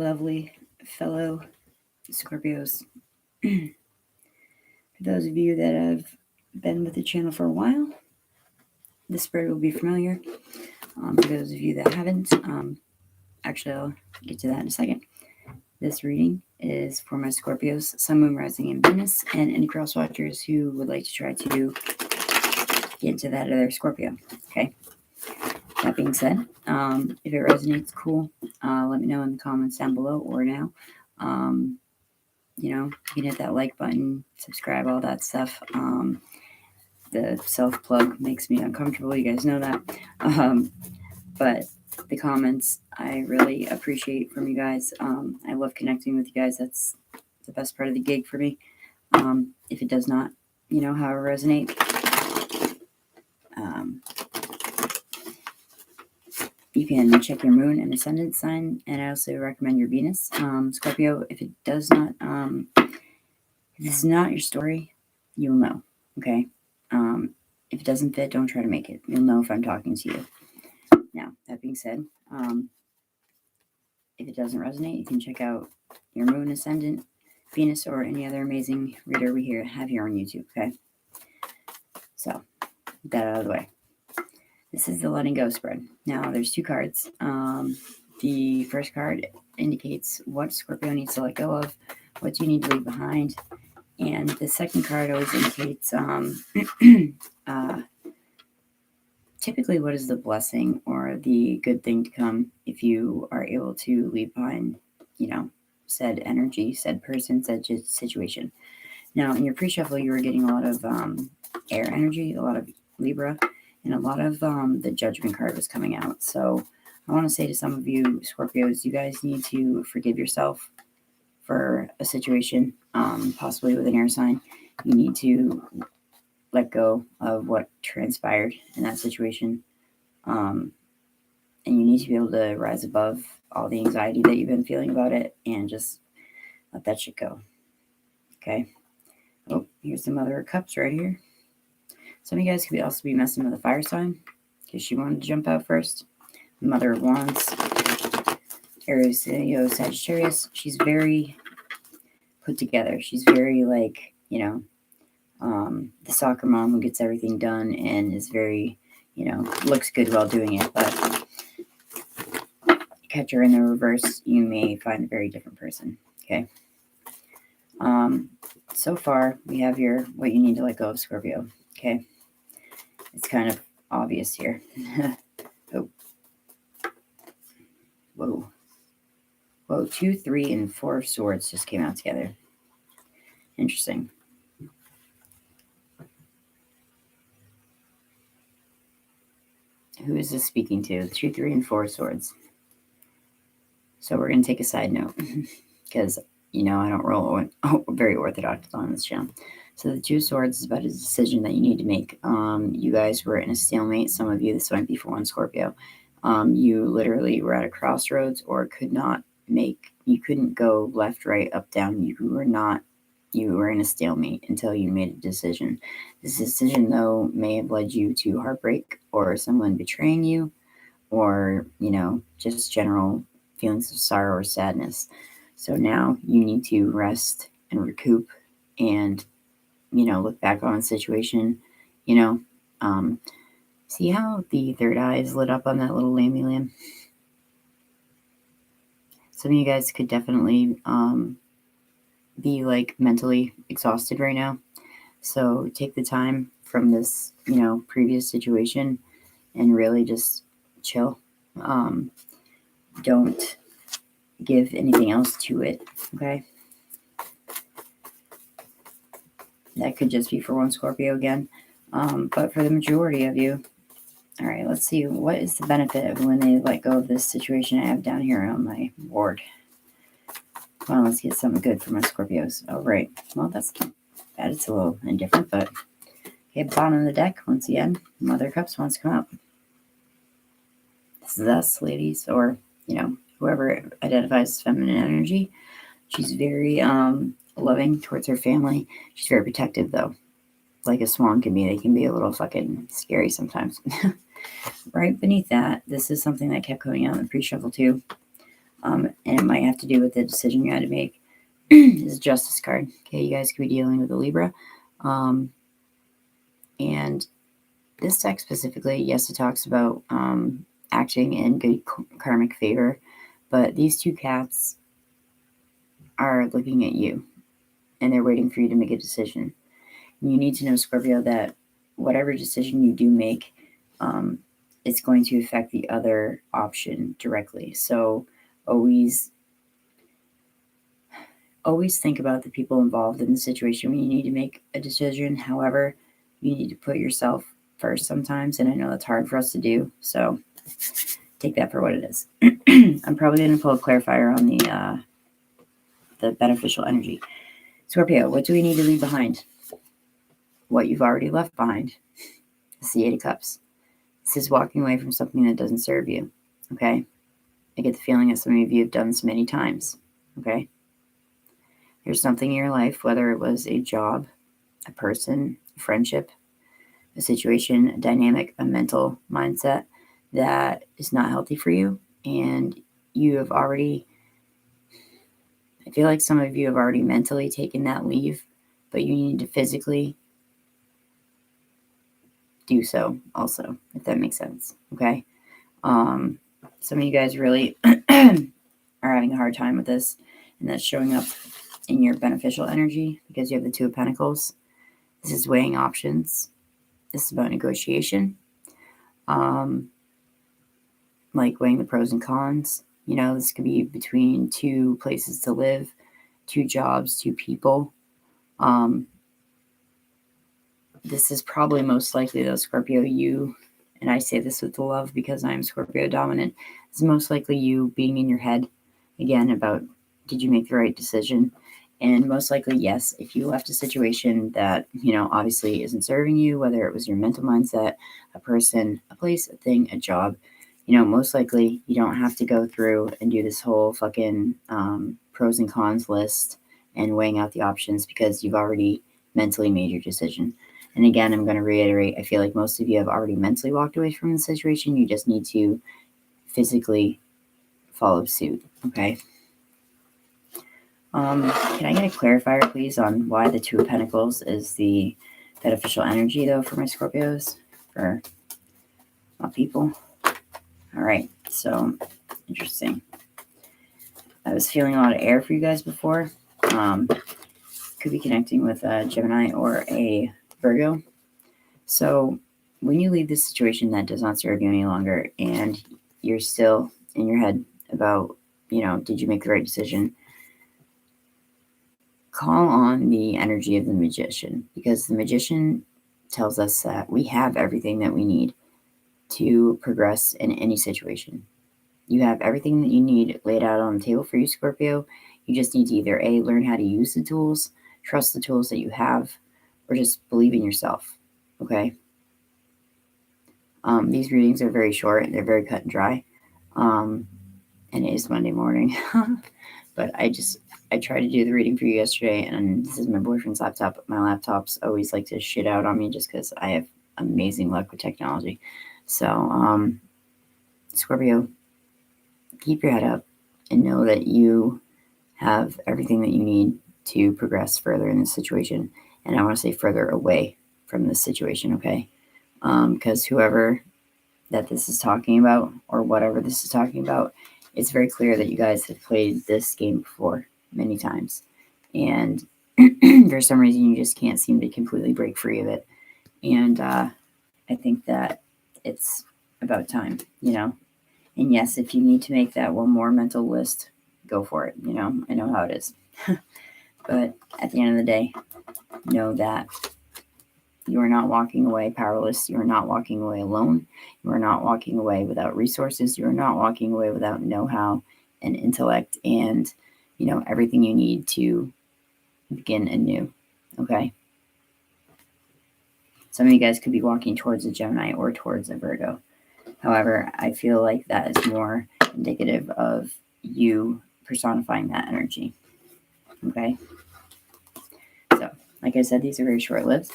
lovely fellow Scorpios. For those of you that have been with the channel for a while, this spread will be familiar. For those of you that haven't, actually I'll get to that in a second. This reading is for my Scorpios, Sun, Moon, Rising, and Venus, and any cross watchers who would like to try to get into that other Scorpio. Okay. That being said, if it resonates, cool. Let me know in the comments down below or now. You can hit that like button, subscribe, all that stuff. The self-plug makes me uncomfortable. You guys know that. But the comments, I really appreciate from you guys. I love connecting with you guys. That's the best part of the gig for me. If it does not, however, resonate, you can check your moon and ascendant sign, and I also recommend your Venus. Scorpio, if it does not, if this is not your story, you'll know, okay? If it doesn't fit, don't try to make it. You'll know if I'm talking to you. Now, that being said, if it doesn't resonate, you can check out your moon, ascendant, Venus, or any other amazing reader we have here on YouTube, okay? So, get that out of the way. This is the letting go spread. Now, there's two cards. The first card indicates what Scorpio needs to let go of, what you need to leave behind. And the second card always indicates typically what is the blessing or the good thing to come if you are able to leave behind, said energy, said person, said situation. Now, in your pre-shuffle, you were getting a lot of air energy, a lot of Libra, and a lot of the Judgment card was coming out. So I want to say to some of you Scorpios, you guys need to forgive yourself for a situation, possibly with an air sign. You need to let go of what transpired in that situation. And you need to be able to rise above all the anxiety that you've been feeling about it and just let that shit go. Okay. Oh, here's the Mother of Cups right here. Some of you guys could also be messing with the fire sign because she wanted to jump out first. Mother of Wands, Aries, Sagittarius. She's very put together. She's very the soccer mom who gets everything done and is very, looks good while doing it. But catch her in the reverse, you may find a very different person. Okay. So far we have your what you need to let go of, Scorpio. Okay. It's kind of obvious here. Oh. Whoa, 2, 3, and 4 of swords just came out together. Interesting. Who is this speaking to? 2, 3, and 4 swords. So we're going to take a side note because, I don't roll very orthodox on this channel. So the 2 swords is about a decision that you need to make. You guys were in a stalemate. Some of you, this might be for one Scorpio. You literally were at a crossroads or you couldn't go left, right, up, down. You were in a stalemate until you made a decision. This decision, though, may have led you to heartbreak or someone betraying you or, just general feelings of sorrow or sadness. So now you need to rest and recoup and, look back on the situation, see how the third eye is lit up on that little lamby lamb? Some of you guys could definitely be mentally exhausted right now. So take the time from this, previous situation and really just chill. Don't give anything else to it. Okay. That could just be for one Scorpio again. But for the majority of you, all right, let's see. What is the benefit of when they let go of this situation I have down here on my board? Come on, let's get something good for my Scorpios. All right. Well, that's not bad. It's a little indifferent, but okay, bottom of the deck, once again, Mother of Cups wants to come up. This is us, ladies, or, whoever identifies as feminine energy. She's very loving towards her family. She's very protective, though. Like a swan can be. They can be a little fucking scary sometimes. Right beneath that, this is something that kept coming out in the pre-shuffle, too. And it might have to do with the decision you had to make. Is a Justice card. Okay, you guys could be dealing with a Libra. And this deck specifically, yes, it talks about acting in good karmic favor, but these two cats are looking at you and they're waiting for you to make a decision. You need to know, Scorpio, that whatever decision you do make, it's going to affect the other option directly. So always think about the people involved in the situation when you need to make a decision. However, you need to put yourself first sometimes, and I know that's hard for us to do. So take that for what it is. I'm probably going to pull a clarifier on the beneficial energy. Scorpio, what do we need to leave behind? What you've already left behind. It's the Eight of Cups. This is walking away from something that doesn't serve you. Okay? I get the feeling that some of you have done this many times. Okay? There's something in your life, whether it was a job, a person, a friendship, a situation, a dynamic, a mental mindset that is not healthy for you. And you have already, I feel like some of you have already mentally taken that leave, but you need to physically do so also, if that makes sense. Okay? Some of you guys really are having a hard time with this, and that's showing up in your beneficial energy because you have the Two of Pentacles. This is weighing options. This is about negotiation. Like weighing the pros and cons. You know, this could be between two places to live, two jobs, two people. This is probably most likely, though, Scorpio, you, and I say this with love because I'm Scorpio dominant, it's most likely you being in your head, again, about did you make the right decision? And most likely, yes, if you left a situation that, you know, obviously isn't serving you, whether it was your mental mindset, a person, a place, a thing, a job, you know, most likely you don't have to go through and do this whole fucking pros and cons list and weighing out the options because you've already mentally made your decision. And again, I'm going to reiterate, I feel like most of you have already mentally walked away from the situation. You just need to physically follow suit, okay? Can I get a clarifier, please, on why the Two of Pentacles is the beneficial energy, though, for my Scorpios, for my people? All right, so interesting. I was feeling a lot of air for you guys before. Could be connecting with a Gemini or a Virgo. So when you leave this situation that does not serve you any longer and you're still in your head about, you know, did you make the right decision? Call on the energy of the Magician, because the Magician tells us that we have everything that we need to progress in any situation. You have everything that you need laid out on the table for you, Scorpio. You just need to either A, learn how to use the tools, trust the tools that you have, or just believe in yourself, okay? These readings are very short. They're very cut and dry. And it is Monday morning. But I tried to do the reading for you yesterday, and this is my boyfriend's laptop. My laptops always like to shit out on me just because I have amazing luck with technology. So, Scorpio, keep your head up and know that you have everything that you need to progress further in this situation. And I want to say further away from this situation, okay? Because whoever that this is talking about, or whatever this is talking about, it's very clear that you guys have played this game before many times. And for some reason, you just can't seem to completely break free of it. And I think that it's about time, you know? And yes, if you need to make that one more mental list, go for it. You know, I know how it is. But at the end of the day, know that you are not walking away powerless. You are not walking away alone. You are not walking away without resources. You are not walking away without know-how and intellect and, you know, everything you need to begin anew. Okay? Some of you guys could be walking towards a Gemini or towards a Virgo. However, I feel like that is more indicative of you personifying that energy. Okay? So, like I said, these are very short-lived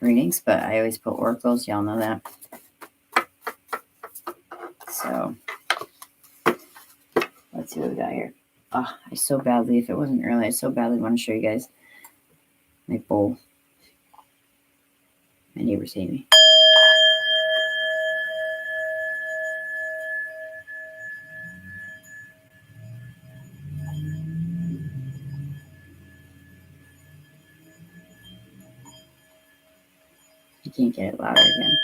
readings, but I always put oracles. Y'all know that. So, see what we got here. Oh, I so badly, if it wasn't early, I so badly want to show you guys my bowl. My neighbors hate me. You can't get it louder again.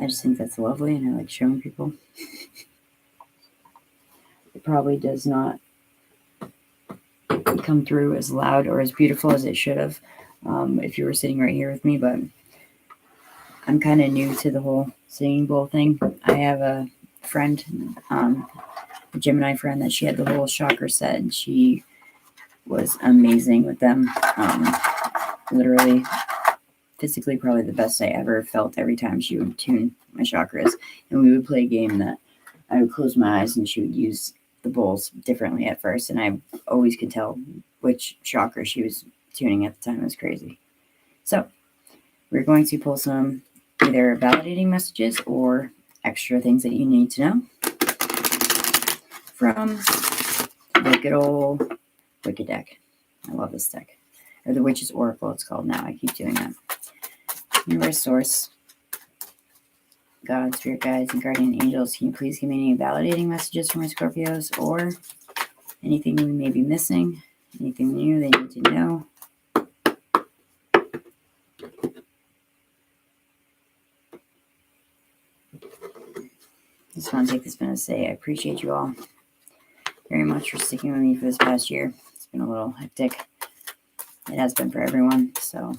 I just think that's lovely, and I like showing people. It probably does not come through as loud or as beautiful as it should have if you were sitting right here with me, but I'm kind of new to the whole singing bowl thing. I have a friend, a Gemini friend, that she had the whole chakra set, and she was amazing with them. Literally, physically, probably the best I ever felt every time she would tune my chakras. And we would play a game that I would close my eyes and she would use the bowls differently at first, and I always could tell which chakra she was tuning at the time. It was crazy. So we're going to pull some either validating messages or extra things that you need to know from the good old Wicked deck. I love this deck. Or the Witch's Oracle, it's called now. I keep doing that. Universe Source, God, Spirit Guides, and Guardian Angels, can you please give me any validating messages for my Scorpios, or anything we may be missing, anything new they need to know? Just want to take this minute to say I appreciate you all very much for sticking with me for this past year. It's been a little hectic. It has been for everyone, so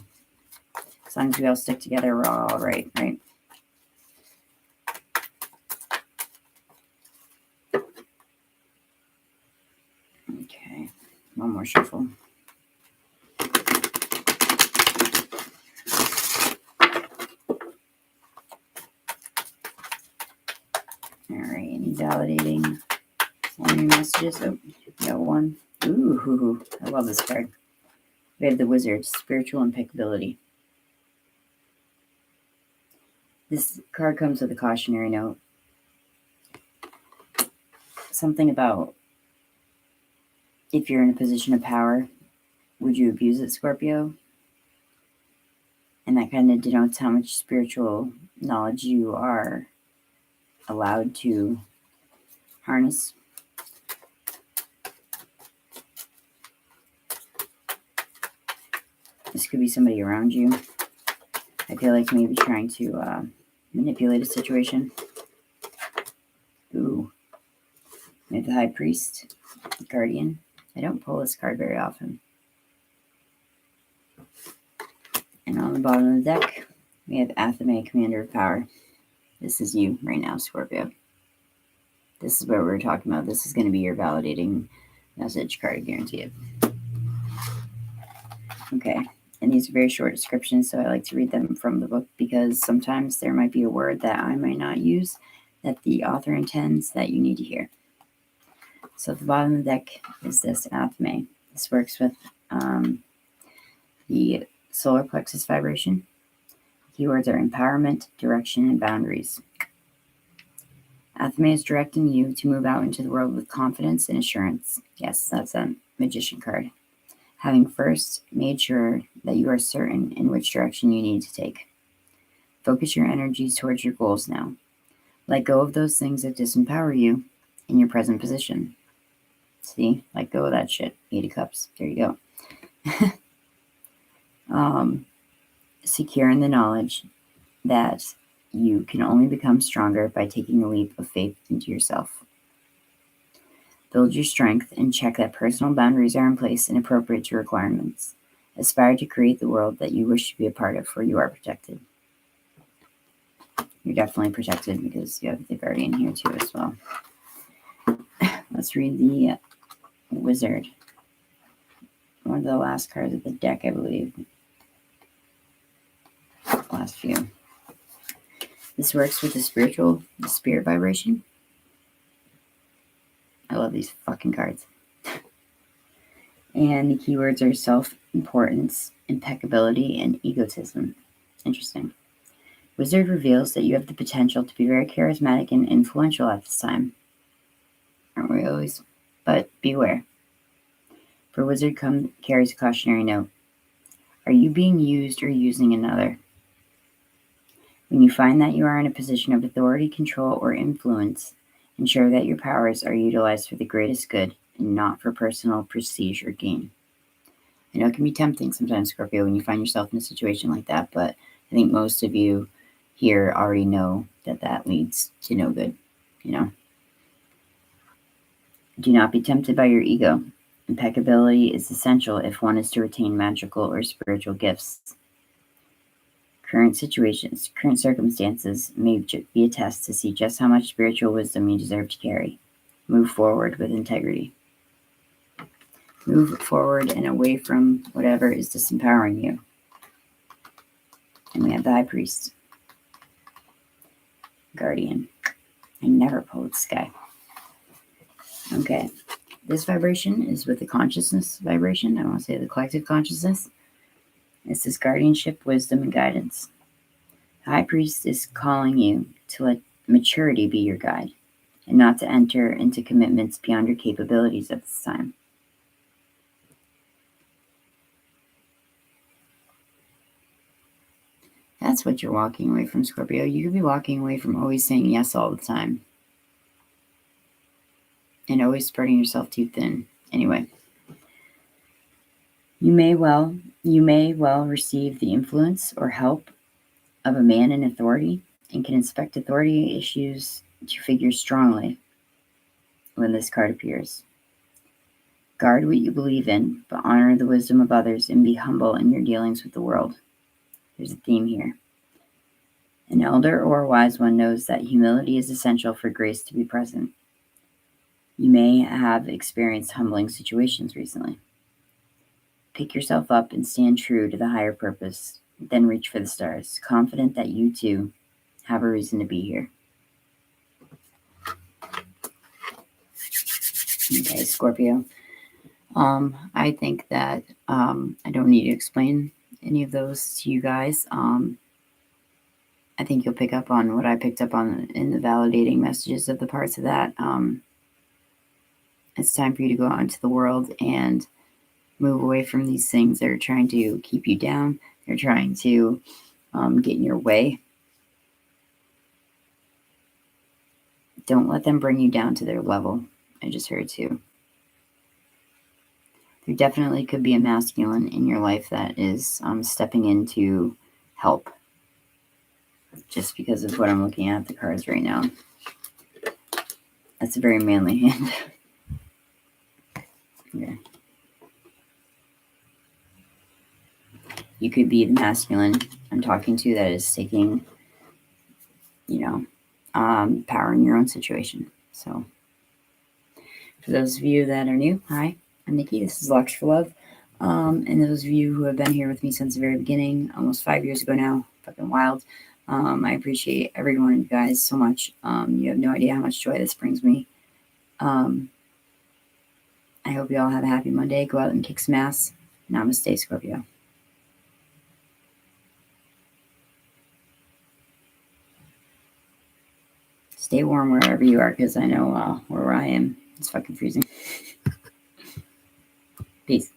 as long as we all stick together, we're all right, right? Okay, one more shuffle. All right, any validating any messages? Oh, we got one. Ooh, I love this card. We have the Wizard, Spiritual Impeccability. This card comes with a cautionary note. Something about if you're in a position of power, would you abuse it, Scorpio? And that kind of denotes how much spiritual knowledge you are allowed to harness. This could be somebody around you. I feel like maybe trying to manipulate a situation. Ooh. We have the High Priest, Guardian. I don't pull this card very often. And on the bottom of the deck, we have Athame, Commander of Power. This is you right now, Scorpio. This is what we were talking about. This is going to be your validating message card, I guarantee it. Okay. And these are very short descriptions, so I like to read them from the book because sometimes there might be a word that I might not use that the author intends that you need to hear. So at the bottom of the deck is this Athame. This works with the solar plexus vibration. Keywords are empowerment, direction, and boundaries. Athame is directing you to move out into the world with confidence and assurance. Yes, that's a magician card. Having first made sure that you are certain in which direction you need to take. Focus your energies towards your goals now. Let go of those things that disempower you in your present position. See? Let go of that shit. 8 of Cups. There you go. Secure in the knowledge that you can only become stronger by taking a leap of faith into yourself. Build your strength and check that personal boundaries are in place and appropriate to requirements. Aspire to create the world that you wish to be a part of, for you are protected. You're definitely protected because you have the Guardian here too as well. Let's read the Wizard. One of the last cards of the deck, I believe. Last few. This works with the spirit vibration. I love these fucking cards. And the keywords are self-importance, impeccability, and egotism. Interesting. Wizard reveals that you have the potential to be very charismatic and influential at this time. Aren't we always? But beware. For Wizard carries a cautionary note. Are you being used or using another? When you find that you are in a position of authority, control, or influence, ensure that your powers are utilized for the greatest good and not for personal prestige or gain. I know it can be tempting sometimes, Scorpio, when you find yourself in a situation like that, but I think most of you here already know that that leads to no good, you know. Do not be tempted by your ego. Impeccability is essential if one is to retain magical or spiritual gifts. Current circumstances may be a test to see just how much spiritual wisdom you deserve to carry. Move forward with integrity. Move forward and away from whatever is disempowering you. And we have the High Priest. Guardian. I never pulled the sky. Okay. This vibration is with the consciousness vibration. I want to say the collective consciousness. It's this guardianship, wisdom, and guidance. The High Priest is calling you to let maturity be your guide and not to enter into commitments beyond your capabilities at this time. That's what you're walking away from, Scorpio. You could be walking away from always saying yes all the time and always spreading yourself too thin. Anyway, you may well receive the influence or help of a man in authority and can expect authority issues to figure strongly when this card appears. Guard what you believe in, but honor the wisdom of others and be humble in your dealings with the world. There's a theme here. An elder or a wise one knows that humility is essential for grace to be present. You may have experienced humbling situations recently. Pick yourself up and stand true to the higher purpose, then reach for the stars, confident that you too have a reason to be here. Okay, Scorpio. I think that I don't need to explain any of those to you guys. I think you'll pick up on what I picked up on in the validating messages of the parts of that. It's time for you to go out into the world and move away from these things that are trying to keep you down. They're trying to get in your way. Don't let them bring you down to their level. I just heard too. There definitely could be a masculine in your life that is stepping in to help. Just because of what I'm looking at the cards right now. That's a very manly hand. Okay. You could be the masculine I'm talking to that is taking, power in your own situation. So, for those of you that are new, hi, I'm Niki. This is Lux for Love. And those of you who have been here with me since the very beginning, almost 5 years ago now, fucking wild. I appreciate every one of you guys so much. You have no idea how much joy this brings me. I hope you all have a happy Monday. Go out and kick some ass. Namaste, Scorpio. Stay warm wherever you are, because I know where I am, it's fucking freezing. Peace.